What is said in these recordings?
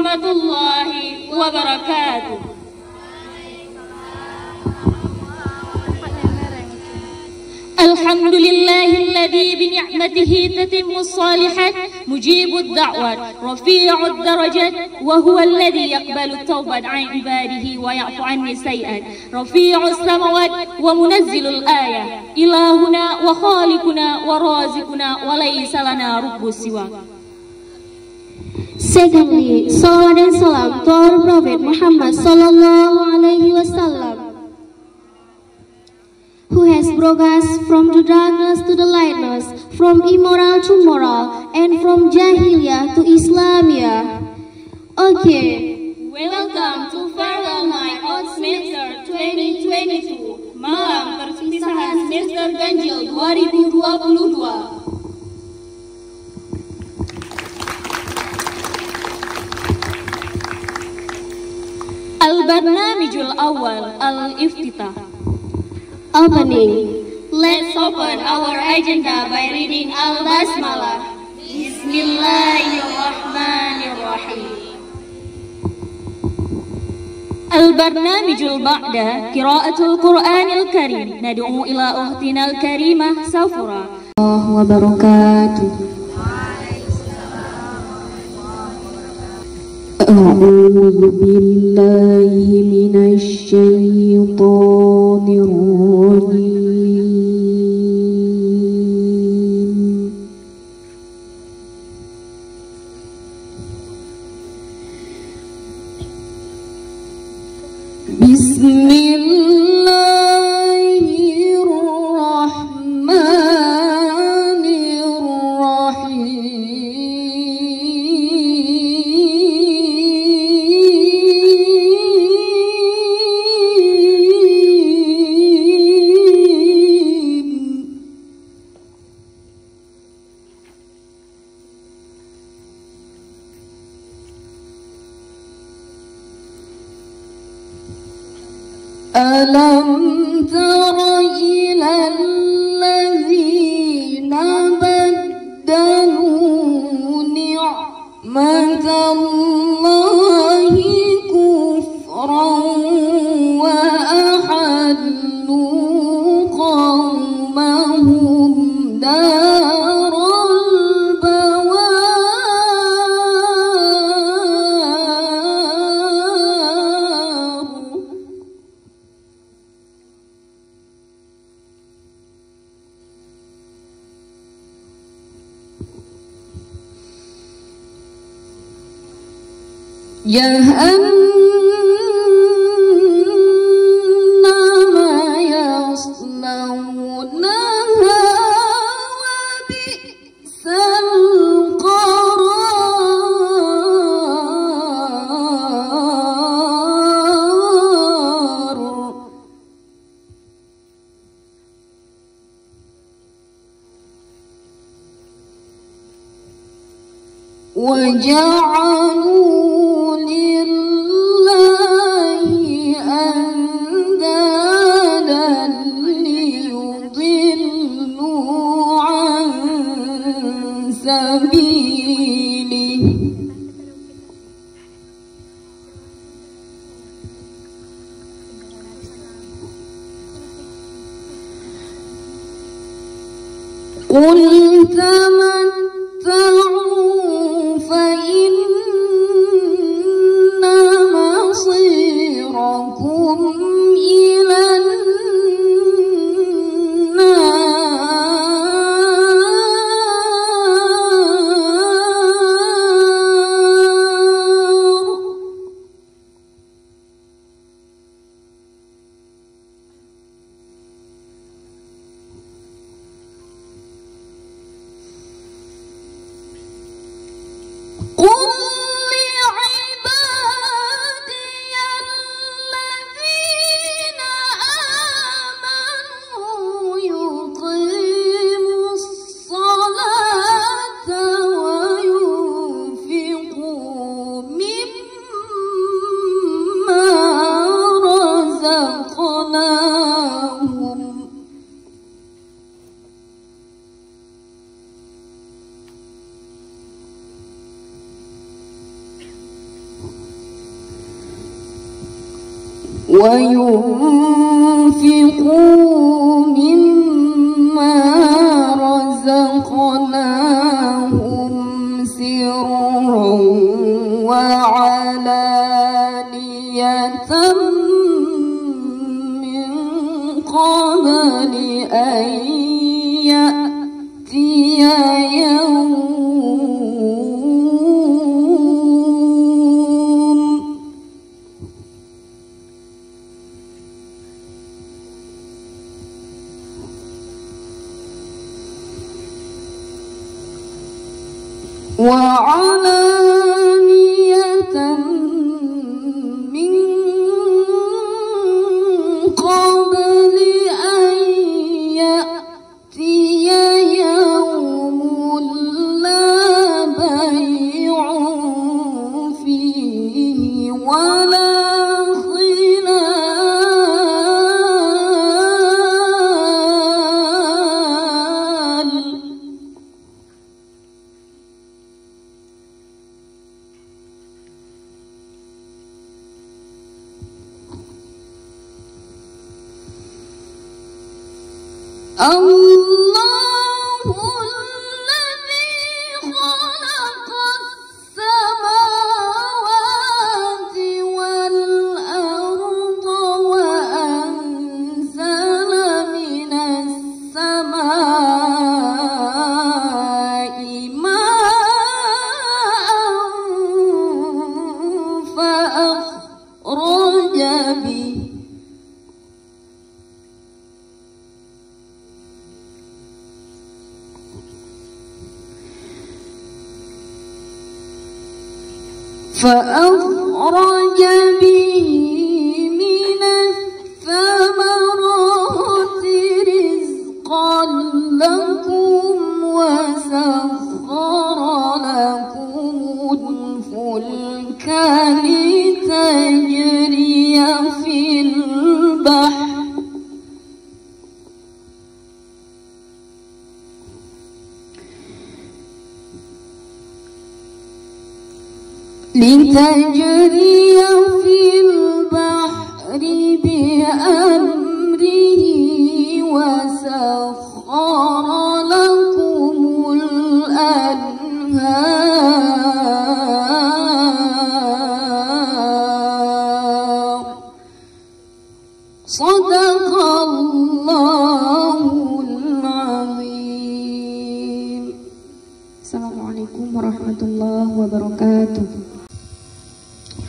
warahmatullahi wabarakatuh. Alhamdulillahilladzi bini'matihi tatimmu shalihat mujibud da'wat rafi'ud darajat wa huwa alladzi yaqbalu tawbat 'an ibadihi wa ya'fu 'anni sayyi'at rafi'us samawat wa munazzilul ayat ilahuna wa khaliquna wa raziquna wa laysa lana rabbus siwa. Secondly, salawat and salam to our Prophet Muhammad sallallahu alaihi wasallam, who has brought us from the darkness to the lightness, from immoral to moral, and from Jahiliyah to Islamiyah. Okay. Welcome to Farewell Night of Semester 2022, malam perpisahan semester ganjil 2022. Al-Barnamijul Awal Al-Iftitah. Opening. Let's open our agenda by reading Al-Basmalah. Bismillahirrahmanirrahim. Al-Barnamijul Ba'da Qira'atul Qur'anil Karim. Nad'u ila ukhtina al-karimah Safura. Wabarakatuh. أعوذ بالله من الشيطان الرجيم بسم الله الرحمن الرحيم ألم تر إلى الذين بدلوا نعمة الله كفرا وأحلوا قومهم دار جهنم يصلونها وبئس القرار وجعلوا سبيله قل تمتعوا فإن مصيركم إلى وينفقوا مما رزقناهم سرا وعلانية من قبل أن يأتي يوم وعلانية من قبل أن يأتي يوم لا بيع فيه ولا الله الذي خلق السماوات والأرض وأنزل من السماء ماء فأخرج به من الثمرات رزقا لكم وسخر لكم الفلك لتجري في البحر بأمره وسخر لكم الأنهار صدق الله العظيم. Assalamualaikum warahmatullahi wabarakatuh.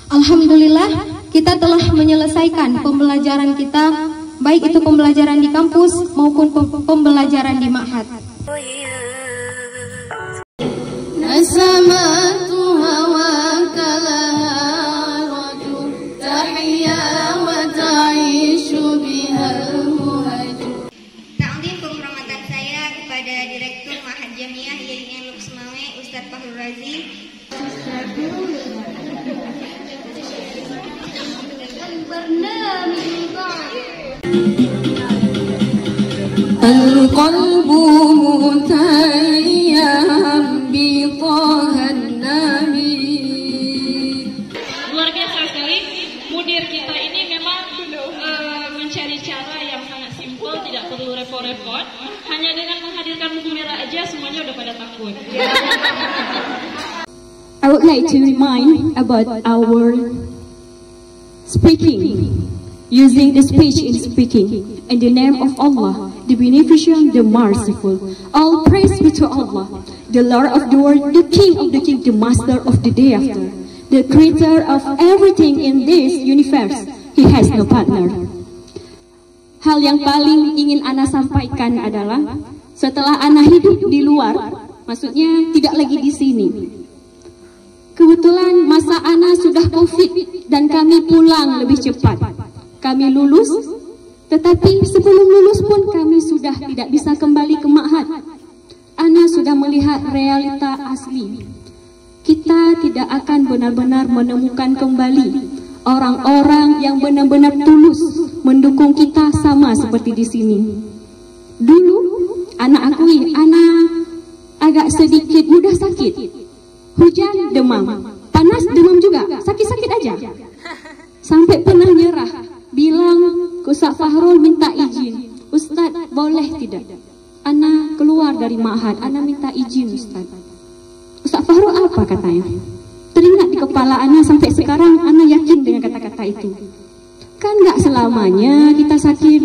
Alhamdulillah, kita telah menyelesaikan pembelajaran kita, baik itu pembelajaran di kampus maupun pembelajaran di ma'had. Takdim penghormatan saya kepada Direktur Ma'had Jamiah Yayin Luxmawe Ustaz Fahrul Razi. القلب متيم بطه النبي. Luar biasa sekali, mudir kita ini memang mencari cara yang sangat simpel, tidak perlu repot-repot. Hanya dengan menghadirkan buku merah aja semuanya udah pada takut. I would like to remind about our speaking, using the speech in speaking. In the name of Allah, the Beneficent, the Merciful. All praise be to Allah, the Lord of the world, the King of the King, the Master of the Day After, the Creator of everything in this universe. He has no partner. Hal yang paling ingin Ana sampaikan adalah setelah Ana hidup di luar, maksudnya tidak lagi di sini. Kebetulan masa Ana sudah COVID dan kami pulang lebih cepat. Kami lulus, tetapi sebelum lulus pun kami sudah tidak bisa kembali ke ma'had. Ana sudah melihat realita asli. Kita tidak akan benar-benar menemukan kembali orang-orang yang benar-benar tulus mendukung kita sama seperti di sini. Dulu, Ana akui, Ana agak sedikit mudah sakit. Hujan, demam. Panas, demam juga. Sakit-sakit aja. Sampai pernah nyerah. bilang ke Ustaz Fahrul minta izin. Ustaz, boleh tidak? Ana keluar dari ma'had, ana minta izin Ustaz. Ustaz Fahrul apa katanya? Teringat di kepala ana sampai sekarang, ana yakin dengan kata-kata itu. Kan gak selamanya kita sakit.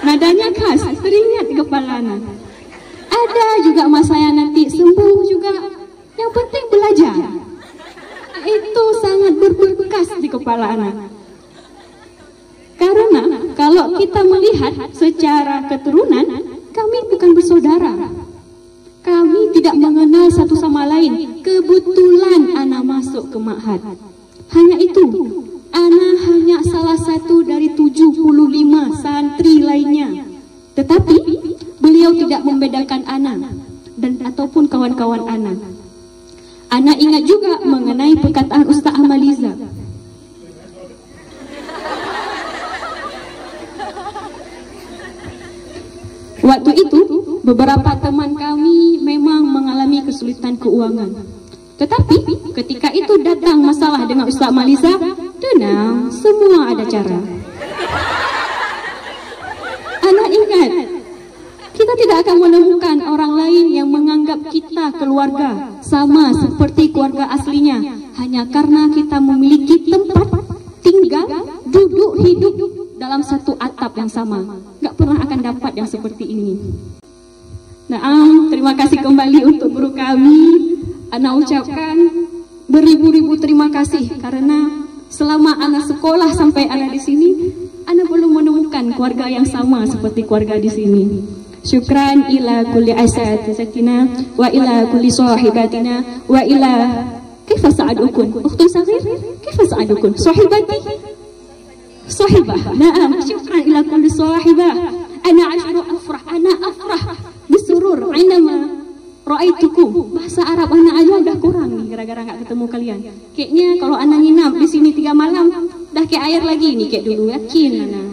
Nadanya khas, teringat di kepala ana. Ada juga masanya nanti sembuh juga. Yang penting belajar. Itu sangat berbekas di kepala anak. Karena kalau kita melihat secara keturunan, kami bukan bersaudara. Kami tidak mengenal satu sama lain. Kebetulan anak masuk ke ma'had. Hanya itu. Anak hanya salah satu dari 75 santri lainnya. Tetapi beliau tidak membedakan anak dan ataupun kawan-kawan anak. Anak ingat juga mengenai perkataan Ustaz Amaliza. Waktu itu, beberapa teman kami memang mengalami kesulitan keuangan. Tetapi, ketika itu datang masalah dengan Ustaz Amaliza, tenang, semua ada cara. Anak ingat, kita tidak akan menemukan orang lain yang menganggap kita keluarga sama seperti keluarga aslinya hanya karena kita memiliki tempat tinggal, duduk, hidup dalam satu atap yang sama. Gak pernah akan dapat yang seperti ini. Terima kasih kembali untuk guru kami. Ana ucapkan beribu-ribu terima kasih karena selama ana sekolah sampai ana di sini, ana belum menemukan keluarga yang sama seperti keluarga di sini. Syukran ila kulli asatizatina wa ila kulli sahibatina wa ila kaifa sa'adukum ukhtun saghir kaifa sa'adukum sahibati sahibah. Na'am, syukran ila kulli sahibah. Ana afrah bisurur indama ra'aitukum. Bahasa Arab anak aja udah kurang nih gara-gara enggak ketemu kalian. Kayaknya kalau anak nginap di sini 3 malam dah kayak air lagi nih kayak dulu, yakin anak.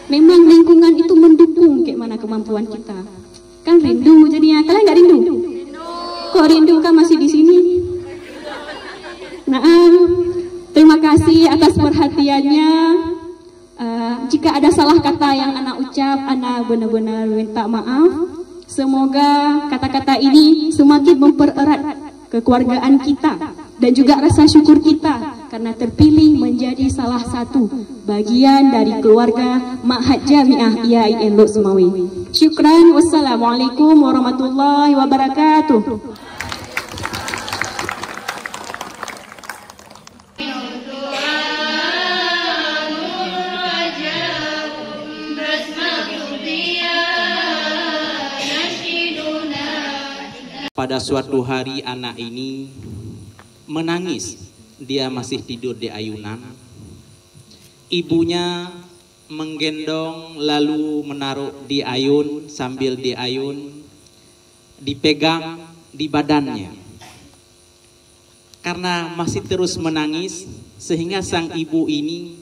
Memang lingkungan itu mendukung kayak mana kemampuan kita. Kan rindu jadinya. Kalian nggak rindu? Kok rindu kan masih di sini? Terima kasih atas perhatiannya. Jika ada salah kata yang anak ucap, anak benar-benar minta maaf. Semoga kata-kata ini semakin mempererat kekeluargaan kita dan juga rasa syukur kita karena terpilih menjadi salah satu bagian dari keluarga Ma'had Jamiah IAIN Lok Sumawe. Syukran, wassalamualaikum warahmatullahi wabarakatuh. Pada suatu hari anak ini menangis. Dia masih tidur di ayunan. Ibunya menggendong lalu menaruh di ayun, sambil di ayun dipegang di badannya. Karena masih terus menangis sehingga sang ibu ini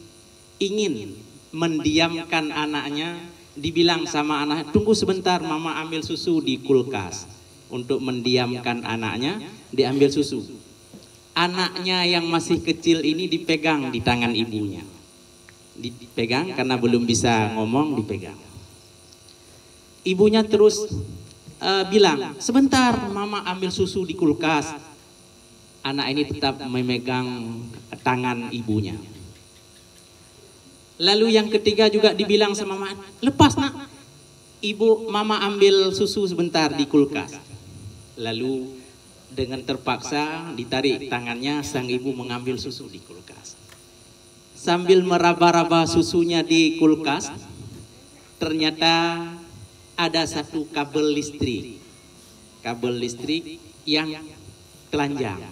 ingin mendiamkan anaknya. Dibilang sama anak, tunggu sebentar mama ambil susu di kulkas. Untuk mendiamkan anaknya, diambil susu. Anaknya yang masih kecil ini dipegang di tangan ibunya. Dipegang karena belum bisa ngomong, dipegang. Ibunya terus bilang, sebentar mama ambil susu di kulkas. Anak ini tetap memegang tangan ibunya. Lalu yang ketiga juga dibilang sama mama, lepas nak, ibu mama ambil susu sebentar di kulkas. Lalu dengan terpaksa ditarik tangannya, sang ibu mengambil susu di kulkas. Sambil meraba-raba susunya di kulkas, ternyata ada satu kabel listrik. Kabel listrik yang telanjang.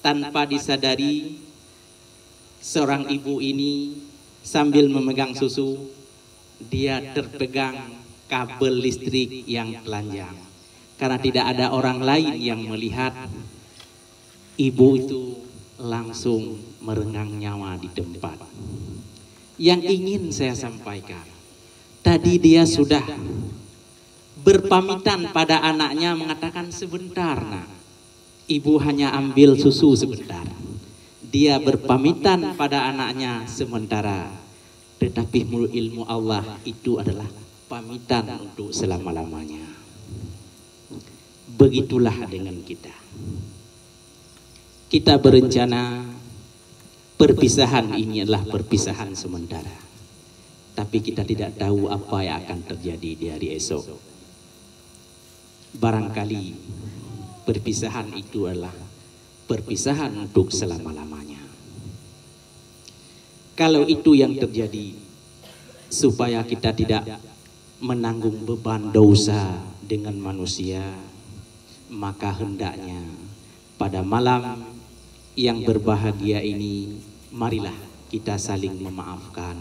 Tanpa disadari, seorang ibu ini sambil memegang susu, dia terpegang kabel listrik yang telanjang. Karena tidak ada orang lain yang melihat, ibu itu langsung merenggang nyawa di tempat. Yang ingin saya sampaikan, tadi dia sudah berpamitan pada anaknya mengatakan sebentar nak, Ibu hanya ambil susu sebentar. Dia berpamitan pada anaknya sementara. Tetapi ilmu Allah itu adalah pamitan untuk selama-lamanya. Begitulah dengan kita. Kita berencana perpisahan ini adalah perpisahan sementara. Tapi kita tidak tahu apa yang akan terjadi di hari esok. Barangkali perpisahan itu adalah perpisahan untuk selama-lamanya. Kalau itu yang terjadi, supaya kita tidak menanggung beban dosa dengan manusia, maka hendaknya pada malam yang berbahagia ini, marilah kita saling memaafkan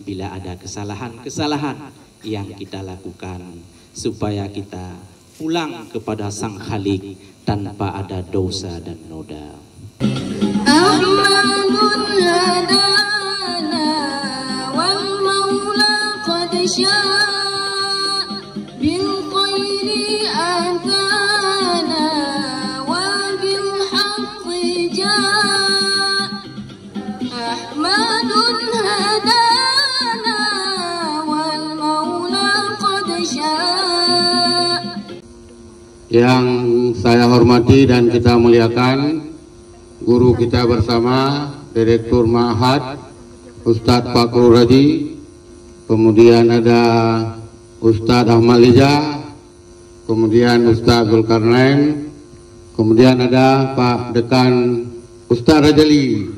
bila ada kesalahan-kesalahan yang kita lakukan, supaya kita pulang kepada Sang Khalik tanpa ada dosa dan noda. Yang saya hormati dan kita muliakan guru kita bersama, Direktur Ma'had Ustadz Fakrul Razi, kemudian ada Ustadz Ahmad Liza, kemudian Ustadz Zulkarnain, kemudian ada Pak Dekan Ustadz Rajali,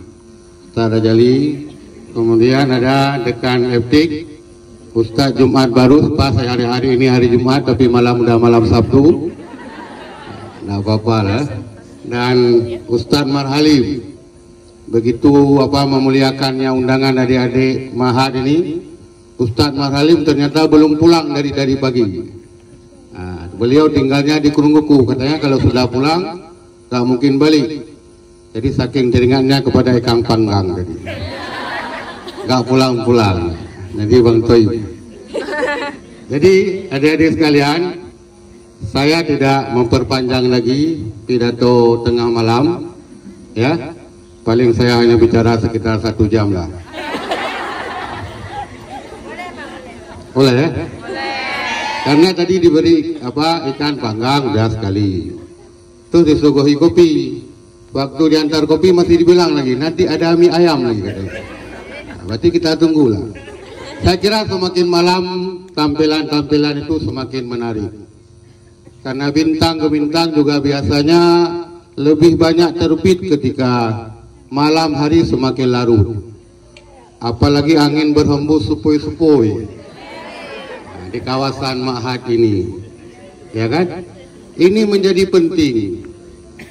kemudian ada Dekan Eptik Ustadz Jumat Baru. Pas hari ini hari Jumat tapi malam udah malam Sabtu, nggak apa-apa lah. Dan Ustadz Marhalim, begitu memuliakannya undangan adik-adik Ma'had ini, Ustadz Marhalim ternyata belum pulang dari pagi. Nah, beliau tinggalnya di Kurungkuku, katanya kalau sudah pulang tak mungkin balik. Jadi saking teringatnya kepada ikan panggang tadi, nggak pulang-pulang. Jadi Bang Toy. Jadi adik-adik sekalian, saya tidak memperpanjang lagi pidato tengah malam, ya. Paling saya hanya bicara sekitar 1 jam lah. Boleh ya? Karena tadi diberi ikan panggang udah sekali. Terus disuguhi kopi. Waktu diantar kopi masih dibilang lagi nanti ada mie ayam lagi katanya. Nah, berarti kita tunggulah. Saya kira semakin malam tampilan-tampilan itu semakin menarik. Karena bintang ke bintang juga biasanya lebih banyak terbit ketika malam hari semakin larut. Apalagi angin berhembus sepoi-sepoi di kawasan Ma'had ini, ya kan? Ini menjadi penting.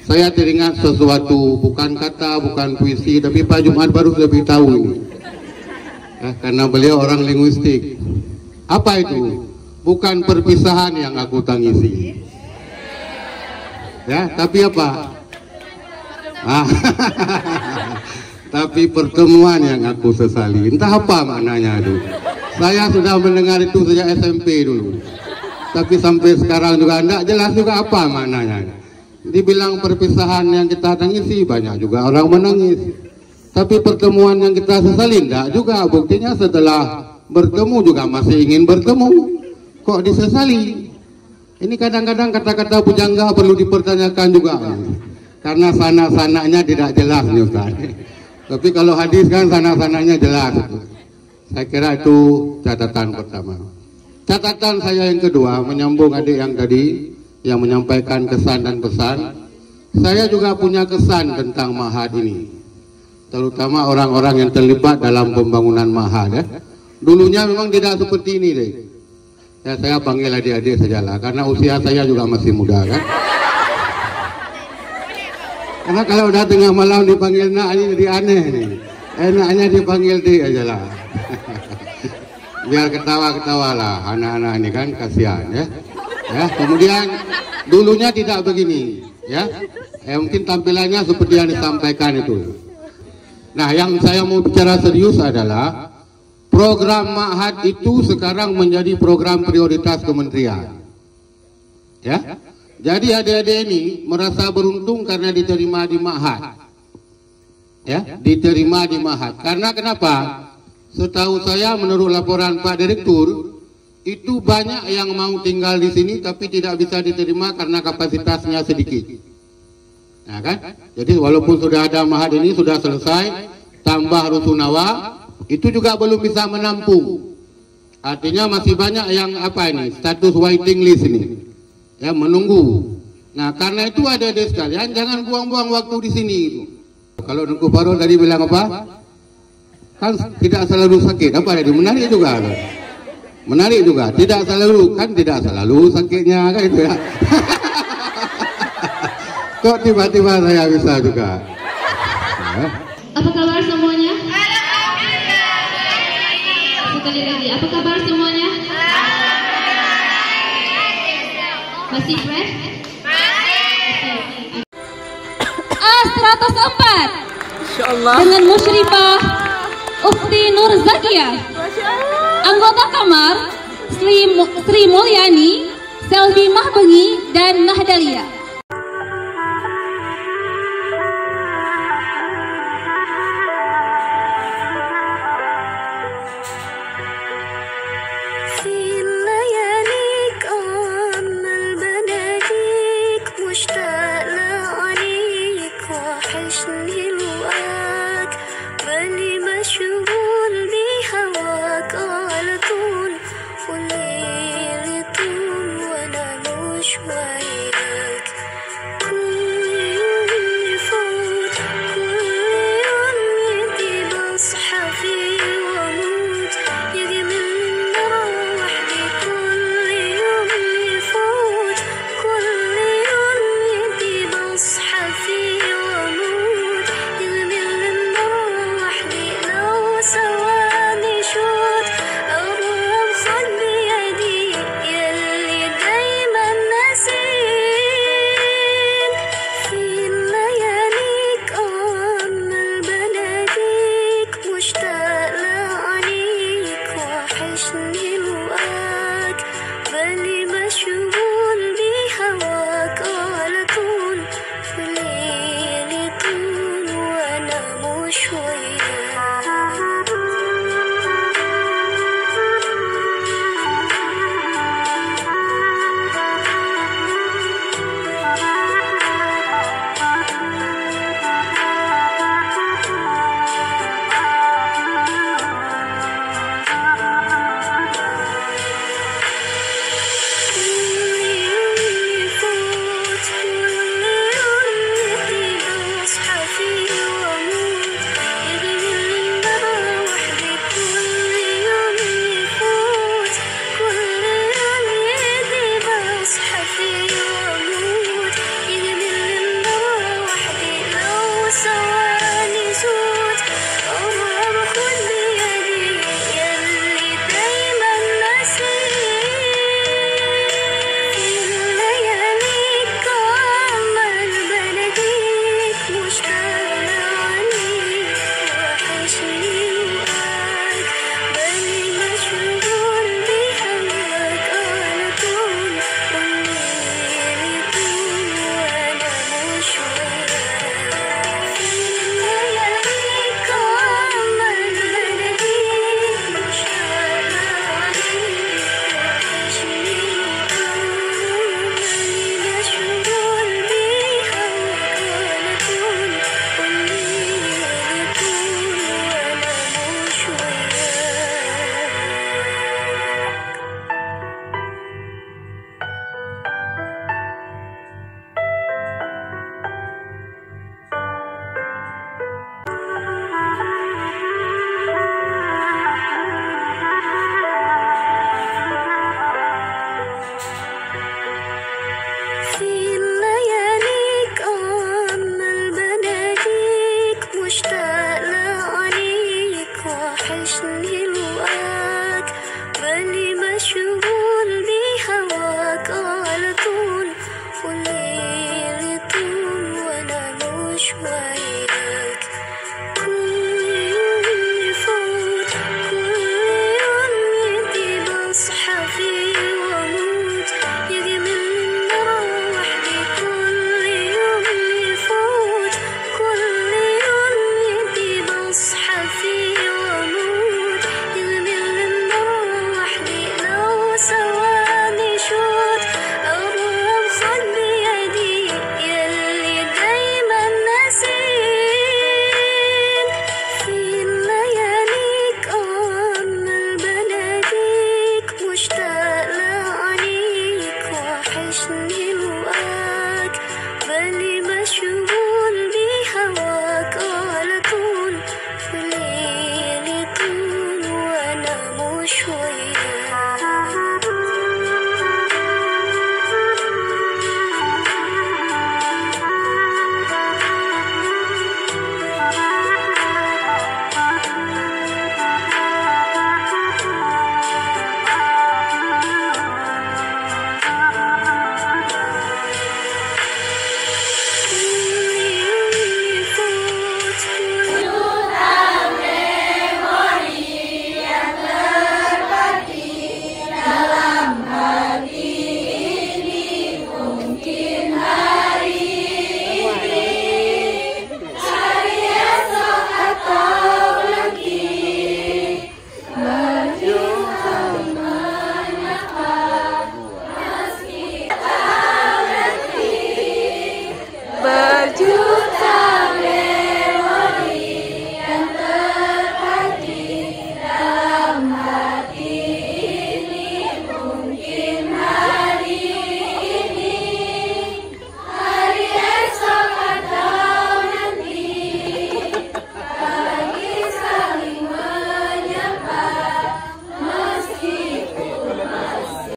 Saya teringat sesuatu, bukan kata, bukan puisi, tapi Pak Jumat Baru lebih tahu ini, ya, karena beliau orang linguistik. Apa itu? Bukan perpisahan yang aku tangisi, ya, tapi apa? Tapi pertemuan yang aku sesali. Entah apa maknanya itu. Saya sudah mendengar itu sejak SMP dulu, tapi sampai sekarang juga tidak jelas juga apa maknanya. Dibilang perpisahan yang kita tangisi, banyak juga orang menangis. Tapi pertemuan yang kita sesali tidak juga. Buktinya setelah bertemu juga masih ingin bertemu. Kok disesali? Ini kadang-kadang kata-kata pujangga perlu dipertanyakan juga, karena sana-sananya tidak jelas nih Ustaz. Tapi kalau hadis kan sana-sananya jelas. Saya kira itu catatan pertama. Catatan saya yang kedua, menyambung adik yang tadi yang menyampaikan kesan dan pesan. Saya juga punya kesan tentang Ma'had ini, terutama orang-orang yang terlibat dalam pembangunan Ma'had, ya. Dulunya memang tidak seperti ini deh. Ya, saya panggil adik-adik sajalah, karena usia saya juga masih muda kan. Karena kalau udah tengah malam dipanggil nak ini jadi aneh nih. Enaknya dipanggil di aja lah. Biar ketawa-ketawa lah anak-anak ini kan, kasihan ya. Ya, kemudian dulunya tidak begini, ya. Mungkin tampilannya seperti yang disampaikan itu. Nah, yang saya mau bicara serius adalah program Ma'had itu sekarang menjadi program prioritas kementerian, ya. Jadi adik-adik ini merasa beruntung karena diterima di Ma'had. Ya, diterima di Ma'had. Karena kenapa? Setahu saya menurut laporan Pak Direktur, itu banyak yang mau tinggal di sini tapi tidak bisa diterima karena kapasitasnya sedikit. Nah kan? Jadi walaupun sudah ada Ma'had ini sudah selesai, tambah Rusunawa, itu juga belum bisa menampung. Artinya masih banyak yang apa ini, status waiting list ini, ya, menunggu. Nah karena itu adik-adik sekalian, jangan buang-buang waktu di sini itu. Kalau Nengku Farul tadi bilang apa? Kan tidak selalu sakit, apa tadi? Menarik juga. Menarik juga, tidak selalu, kan tidak selalu sakitnya kan itu ya. Kok tiba-tiba saya bisa juga. Ya. Apa kabar semuanya? Sekali lagi, apa kabar semuanya? Masih fresh? A104 dengan Musyrifah Ukhti Nur Zakiyah, anggota kamar Sri Mulyani, Selvi Mahbengi, dan Nahdalia. مشتاق لعينيك وحشني